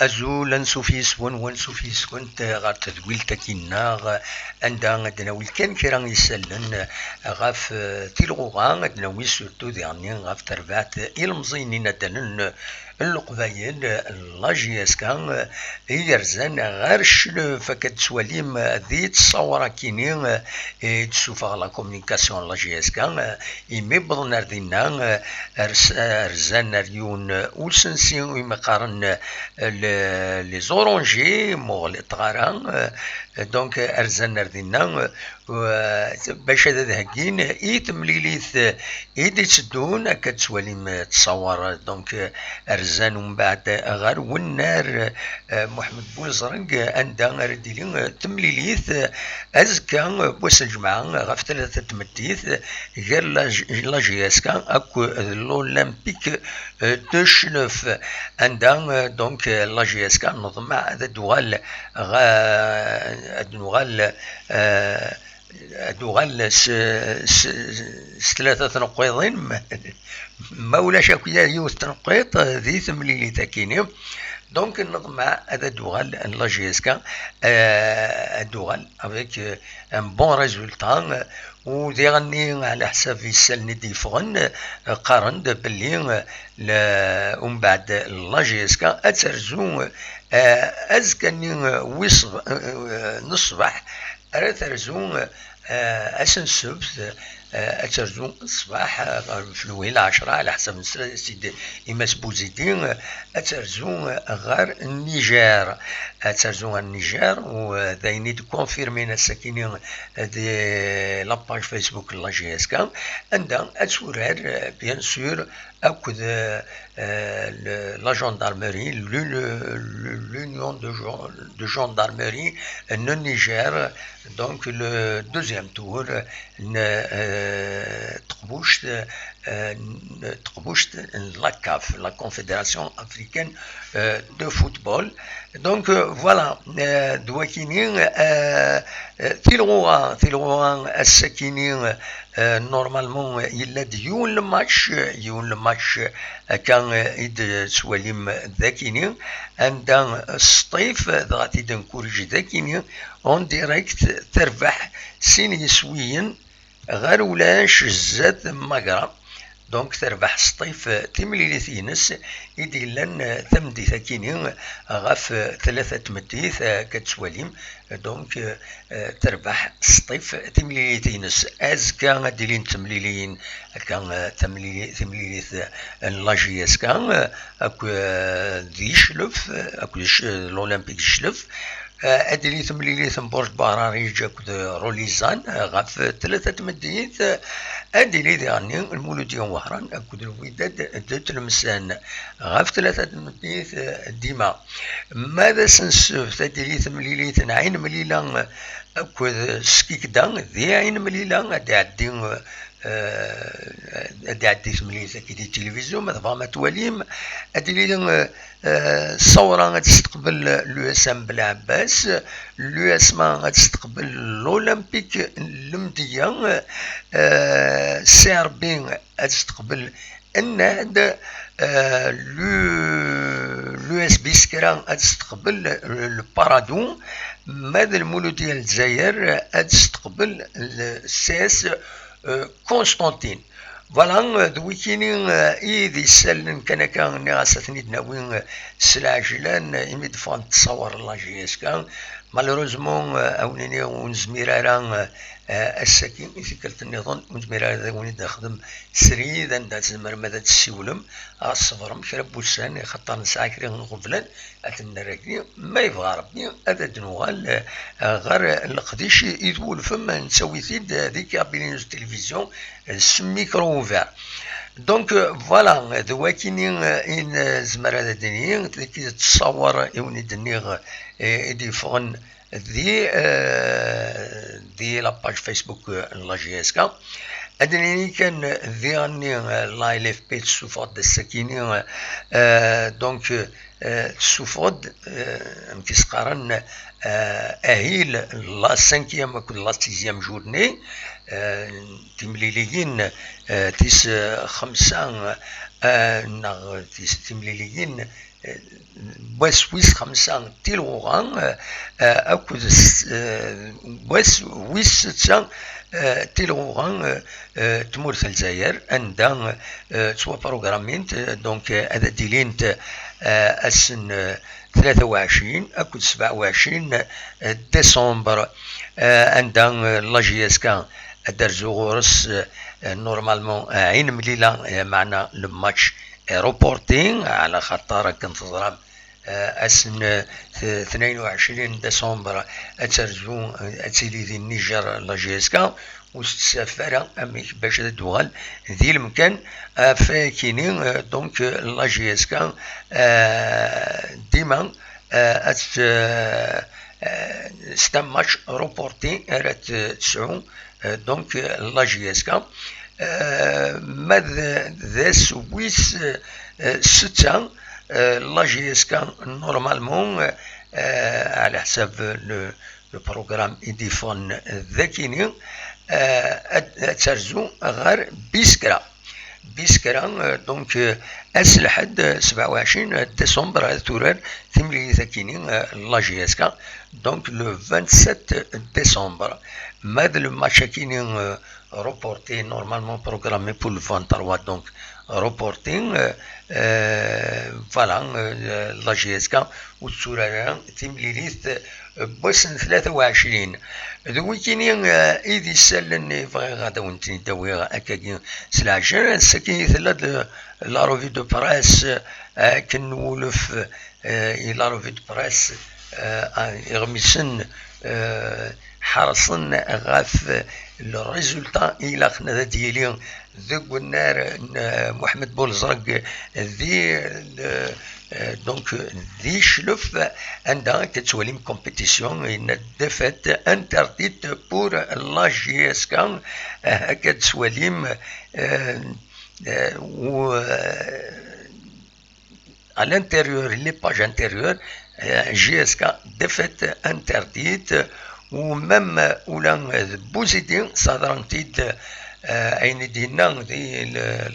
أزول سوفيس ون سوفيس كنت غار تذويل تكينا عندها دناوي كان كيران يسلن غاف تيلغوغا دناوي سورتو ديرني غاف تربعت المزينين دنن القبايل لاجي اسكان يرزان غير فكت سواليم ذي تصور كيني تسوفا لا كومونيكاسيون لاجي اسكان يمي بضنا ردينا رزان ريون ولسنسي ويمقارن لي زورونجي مغل تغاران دونك ارزان ردينا باش هذا هكين يتمليليث يدي تسدون كتسواليم تصور دونك ارزان ومن بعد غير والنار محمد بوزرق عندها رديلين تمليليث ازكا بوس الجمعة غاف ثلاثة تمديث غير لاجياسكا اكو الاولمبيك دو شنوف عندها دونك لاجياسكا نظم هذا دوغال دوغال ثلاثة نقيضين ما ولاش اكويا يوث تنقيط ذي ثمليلي تاكيني دونك نظم هذا دوغال لاجيسكا دوغال افيك ان بون ريزولتا ودي غني على حساب يسالني ديفغن قارن باللي ومن بعد لاجيسكا اترزو ازكني ويصب نصبح ارثرزو اسن سبت اترزو الصباح في الويلة 10 على حسب سيدي إماس بوزيدين اترزو غير النيجر اترزو النيجر ودايني كونفيرمينا الساكنين دي لاباج فيسبوك لاجي اسكا عندها اتسورار بيان سور اكد لا جاندارمري l'union de gendarmerie de Niger donc le deuxième tour تقبوشت la CAF la Confédération africaine de football donc voilà دواكينين تيلغوان السكينين نورمالمون يلا يون الماتش كان يد سواليم ذاكينين عندها الصيف ضغطي دنكورج ذاكينين اون ديريكت تربح سين يسويين غير ولاش زاد مقرا دونك تربح سطيف تمليليث ينس يدي لن تمدي ثاكيني غاف ثلاثة تمديث كتسواليم دونك تربح سطيف تمليليث ينس ازكا غاديلين تمليلين كان تمليليث لاجياس كان اكو ذي شلف اكو الاولمبيك شلف ادري ثمليلي ثمبورج باراري جاكد روليزان غاف ثلاثة تمديث ادري يعني المولوديون وهران اكد الوداد دات المسان غاف ثلاثة تمديث ديما ماذا سنسف ادري ثمليلي ثنعين مليلا اكد سكيكدان ذي عين مليلا ادعدين ادعدي ثمليث كي التلفزيون مثلا ما تواليم ادري الصورة غتستقبل لو اس ام بالعباس لو اس ما غتستقبل الاولمبيك المدية سي ار بي غتستقبل النهد لو اس بي سكرا غتستقبل البارادون ماذا المولود ديال الجزائر غتستقبل السي اس كونستانتين فوالا دويكيني ايدي سالن كان غاساتني دناوين سلاجلان يمد فان تصور لاجي اسكان مالوروزمون اونيني ونزميرارا الساكن فكرة النظام ونزميرارا وني نخدم سريد عند تزمر ماذا تسولم الصفر كرب بوسان خطر نساكري غفلان اتمنى راكني ما يبغى ربي هذا دنوغال غير القديش يدول فما نسوي ثيد هذيك ابيلينوس تلفزيون ميكرو اوفير دونك فوالا دواكيني ان زمر هذا دنيا كي تصور يوني دنيغ دي فون دي لاباج فيسبوك لاجي اسكا ادني كان ذياني لايف بيت سوفود السكيني دونك سوفود مكيسقارن اهيل لا سانكيام كل لا سيزيام جورني تمليليين تيس خمسة تيس تمليليين ويس 5 تيلوغرام أكد ويس 6 تيلوغرام تمورث الجزائر عندها توا بروغرامينت دونك هذا ديلينت السن 23 أكد 27 ديسمبر عندها لا جي اس كا درزو غورس نورمالمون عين مليلة معنا لو ماتش روبورتين على خاطر كنتظرام أسن 22 ديسمبر أترجو أتيلي ذي النيجر لا جي اس كا وستسافر أميك باش تدوغل ذي المكان فاكينين دونك لا جي اس كا ديما ستا ماتش روبورتي رات تسعو دونك لا جي اس كا ماذ ذاس ويس 6 لا جي اس كا نورمالمون على حساب لو بروغرام ايديفون ذاكيني ترزو غير بيسكرا دونك الحد 27 ديسمبر تورار ثملي ذاكيني لا جي اس كا دونك لو 27 ديسمبر ماذا لو ماتش كيني reporté normalement programmé pour le 23 donc reporting voilà la GSK والسورة تمليليت بوسن 23 ذويكيني إذا سالني فغي غادا ونتني داوي أكاكين سلاجر ساكين ثلاث لا روفي دو براس كنولف لا روفي دو براس يغمسن حرصن غاف الريزولتا إلى خنا ديالي ذوك النار محمد بولزرق ذي دونك ذي شلف عندها كتولي كومبيتيسيون إن دفات انترديت بور لا جي اس كا هكا تسوليم و à l'intérieur les pages intérieures GSK دفات انترديت ومم ولا بوزيدين صادرانتيد اين دينا دي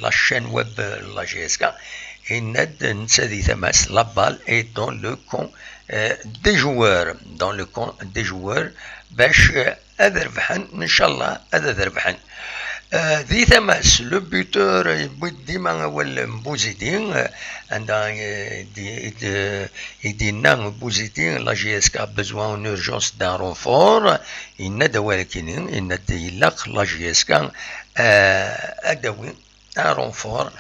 لاشين ويب لا جي اس كا إند نسادي ثماس لابال اي دون لو كون دي جوار دون لو كون دي جوار باش هذا ربحن ان شاء الله هذا ربحن ذي ثماس لو بيتور يبود ديما اول بوزيدين عندها يدينا بوزيدين لا جي اس كا بزوان اون اورجونس دان رونفور إند ولكن إند يلاق لا جي اس كا ادوي ان رونفور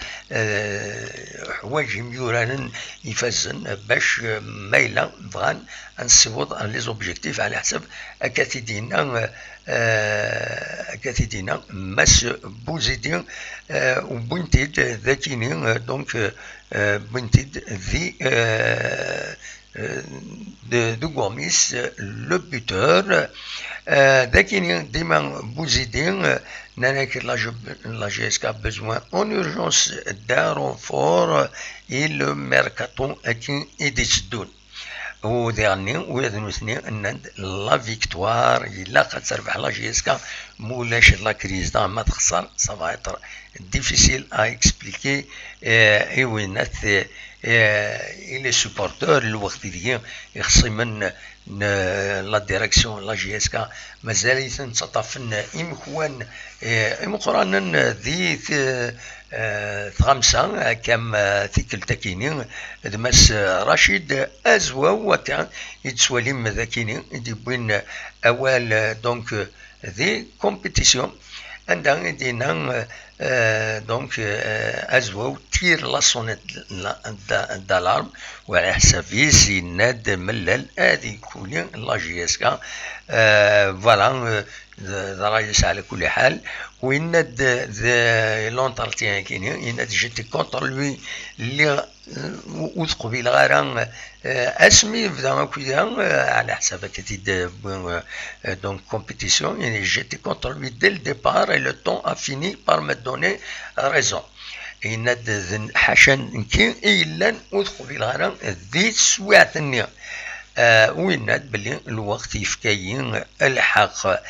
حوايج ميوران يفزن باش مايله بغان نصيبوض لي زوبجيكتيف على حسب اكاتيدينا كاتيدينا ماس بوزيدين وبنتيد ذاكيني دونك بنتيد ذي دو غوميس لو بوتور ذاكيني ديما بوزيدين ناناك لا جي اس كا بزوان اون اورجونس دان رونفور اي لو ميركاتو اكي يديتسدون وديرني ويذنوثني ان لا فيكتوار الا قد تربح لا جي اس كا مولاش لا كريز دا ما تخسر سافا ايتر ديفيسيل ا اكسبليكي اي وينات لي سوبورتور الوقت ديال يخصي من لا ديريكسيون لا جي اس كا مازال يتنصطفن إمكوان إمقرانا ذي خمسة كم ثقل تكيني دمس رشيد أزوا وكان يتسوليم ذاكيني يدبين أول دونك ذي كومبيتيسيون عندنا دينا دونك أزوا تير لا سونيت دالارم وعلى حسابي سيناد ملل هذه كولين لا جي اس كا فوالا رايس على كل حال ويناد لونترتيان كاينين يناد جيتي كونتر لوي اللي وثقوا بيه الغرام اسمي بدا كويا على حساب كتيد دونك كومبيتيسيون يعني جيتي كونتر لوي دي الديبار اي لو طون ا فيني بار مي دوني ريزون يناد حاشا كي الا وثقوا بيه الغرام ذي سواتني ويناد بلي الوقت يفكاين الحق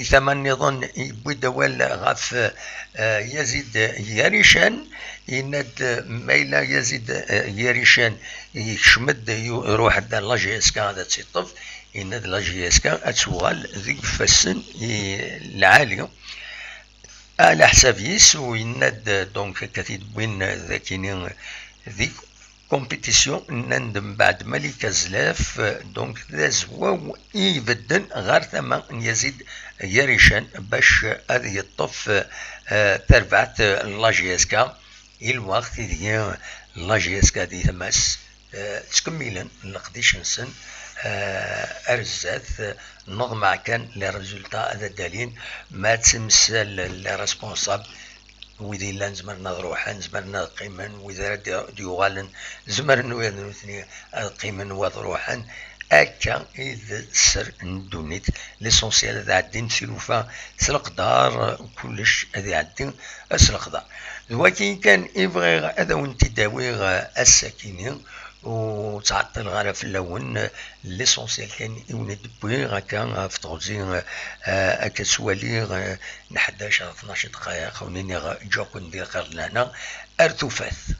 ثمن نظن بدا ولا غف يزيد يريشان يند ميلا يزيد يريشان يشمد يروح دا لاجي اس كا هذا تيطف يند لاجي اس كا اتوغال ذيك فسن العالي على حساب يس ويند دونك كتيد وين ذاكيني ذيك كومبيتيسيون نندم بعد ملك زلاف دونك ذا زواو يبدن غير ثما يزيد يريشان باش هذه يطف تربعت لاجيسكا الوقت ديال لاجيسكا دي ثماس تكملا نقديش نسن ارزات نضمع كان لي ريزولتا هذا دالين ما تمثل لي ريسبونسابل وإذا لا نزمرنا روحا زمرنا قيما وإذا ديوغالن زمرنا وثني قيما وروحا هكا إذا سر ندونيت ليسونسيال هذا عدين سلوفا سلقدار كلش هذا عدين سلقدار ولكن كان يبغي هذا وانت داوي الساكنين وتعطل غير في اللون ليسونسيال كان يولد بوي هكا في تغزي هكا سوالي نحداش 12 دقائق خونيني جوكو ندير غير لهنا ارتوفاث.